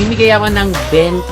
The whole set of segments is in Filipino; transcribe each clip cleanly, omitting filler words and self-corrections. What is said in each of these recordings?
Mamimigay ako ng 20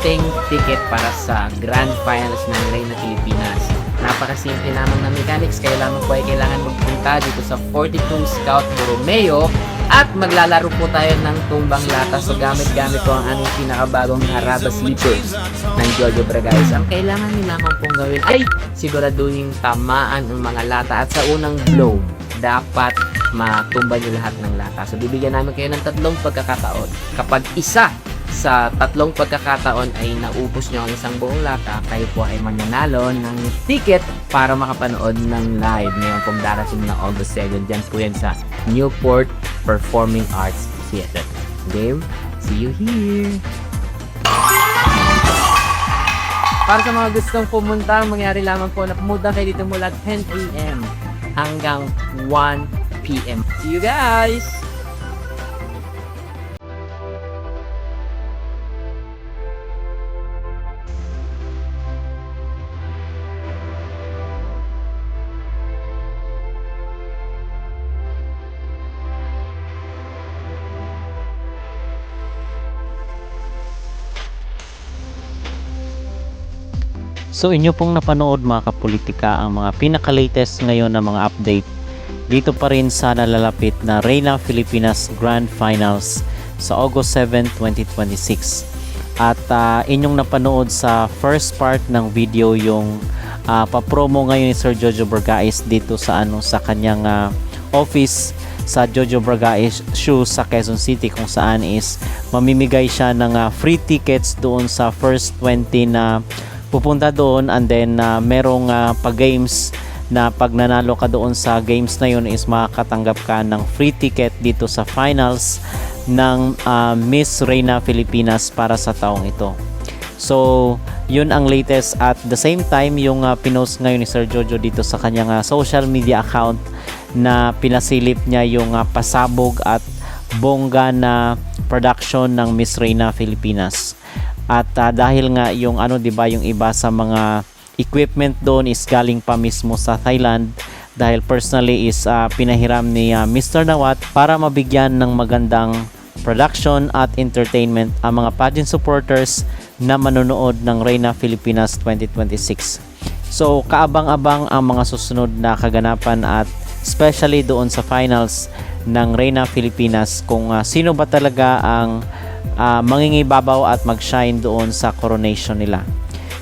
ticket para sa Grand Finals ng Reina Filipinas. Napakasimple lamang na mechanics, kaya lamang po ay kailangan magpunta dito sa 42 Scout Borromeo at maglalaro po tayo ng tumbang lata. So gamit-gamit ko ang aming pinakabagong Haraba Slippers ng Jojo Bragais. Ang kailangan nyo lamang pong gawin ay siguraduhin tamaan ang mga lata at sa unang blow dapat matumba nyo lahat ng lata. So bibigyan namin kayo ng 3 pagkakataon. Kapag isa sa 3 pagkakataon ay naubos nyo ang isang buong lata, kayo po ay mananalo ng ticket para makapanood ng live ngayon pong darating na August 7. Diyan po yan sa Newport Performing Arts Theater. Game, see you here! Para sa mga gustong pumunta, mangyari lamang po na pumunta kayo dito mula 10 a.m. hanggang 1 p.m. See you guys! So inyo pong napanood mga kapolitika ang mga pinaka-latest ngayon na mga update dito pa rin sa nalalapit na Reina Filipinas Grand Finals sa August 7, 2026. At inyong napanood sa first part ng video yung pa-promo ngayon ni Sir Jojo Bragais dito sa sa kanyang office sa Jojo Bragais Shoes sa Quezon City, kung saan is mamimigay siya ng free tickets doon sa first 20 na pupunta doon, and then merong pag-games na pag nanalo ka doon sa games na yun is makakatanggap ka ng free ticket dito sa finals ng Miss Reina Filipinas para sa taong ito. So yun ang latest. At the same time, yung pinost ngayon ni Sir Jojo dito sa kanyang social media account na pinasilip niya yung pasabog at bongga na production ng Miss Reina Filipinas. At dahil nga yung yung iba sa mga equipment doon is galing pa mismo sa Thailand, dahil personally is pinahiram ni Mr. Nawat para mabigyan ng magandang production at entertainment ang mga pageant supporters na manonood ng Reina Filipinas 2026. So kaabang-abang ang mga susunod na kaganapan, at especially doon sa finals ng Reina Filipinas, kung sino ba talaga ang mangingibabaw at mag-shine doon sa coronation nila.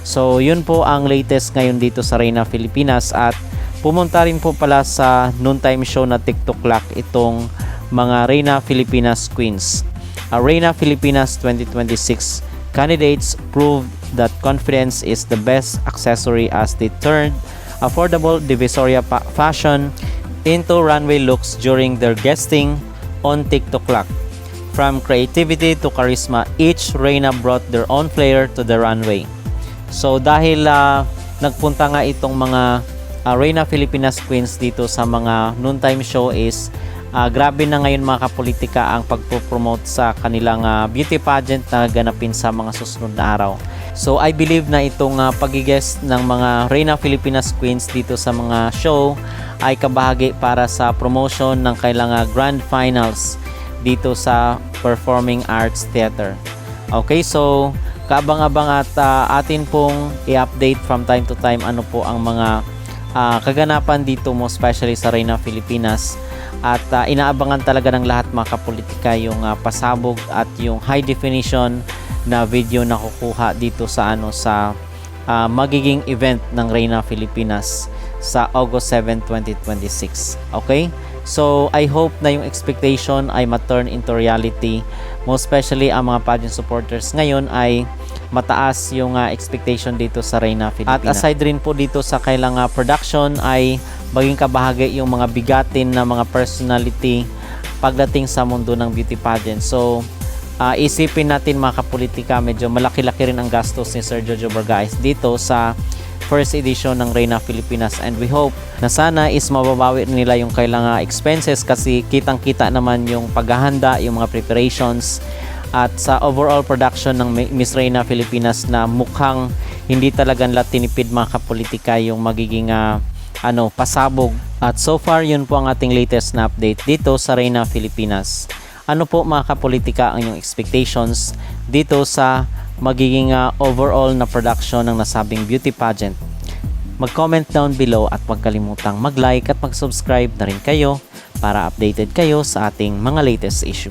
So yun po ang latest ngayon dito sa Reina Filipinas. At pumunta rin po pala sa noontime show na TikTok Clock itong mga Reina Filipinas Queens. Reina Filipinas 2026 candidates proved that confidence is the best accessory as they turned affordable Divisoria fashion into runway looks during their guesting on TikTok Clock. From creativity to charisma, each Reina brought their own flair to the runway. So dahil nagpunta nga itong mga Reina Filipinas Queens dito sa mga noontime show is grabe na ngayon mga kapolitika ang pagpo-promote sa kanilang beauty pageant na ganapin sa mga susunod na araw. So I believe na itong pag-guest ng mga Reina Filipinas Queens dito sa mga show ay kabahagi para sa promotion ng kailangang Grand Finals dito sa Performing Arts Theater. Okay, so kaabang-abang at atin pong i-update from time to time ano po ang mga kaganapan dito mo, especially sa Reina Filipinas. At inaabangan talaga ng lahat mga kapolitika yung pasabog at yung high definition na video na kukuha dito sa sa magiging event ng Reina Filipinas sa August 7, 2026. Okay? So, I hope na yung expectation ay ma-turn into reality. Most especially ang mga pageant supporters ngayon ay mataas yung expectation dito sa Reina Filipinas. At aside rin po dito sa kailangang production ay maging kabahagi yung mga bigatin na mga personality pagdating sa mundo ng beauty pageant. So, isipin natin mga kapolitika, medyo malaki-laki rin ang gastos ni Sir Jojo Bragais dito sa first edition ng Reina Filipinas, and we hope na sana is mababawi nila yung kailangang expenses, kasi kitang-kita naman yung paghahanda, yung mga preparations at sa overall production ng Miss Reina Filipinas na mukhang hindi talagang tinipid mga kapolitika yung magiging pasabog. At so far yun po ang ating latest na update dito sa Reina Filipinas. Ano po mga kapolitika ang inyong expectations dito sa magiging overall na production ng nasabing beauty pageant? Mag-comment down below at huwag kalimutang mag-like at mag-subscribe na rin kayo para updated kayo sa ating mga latest issue.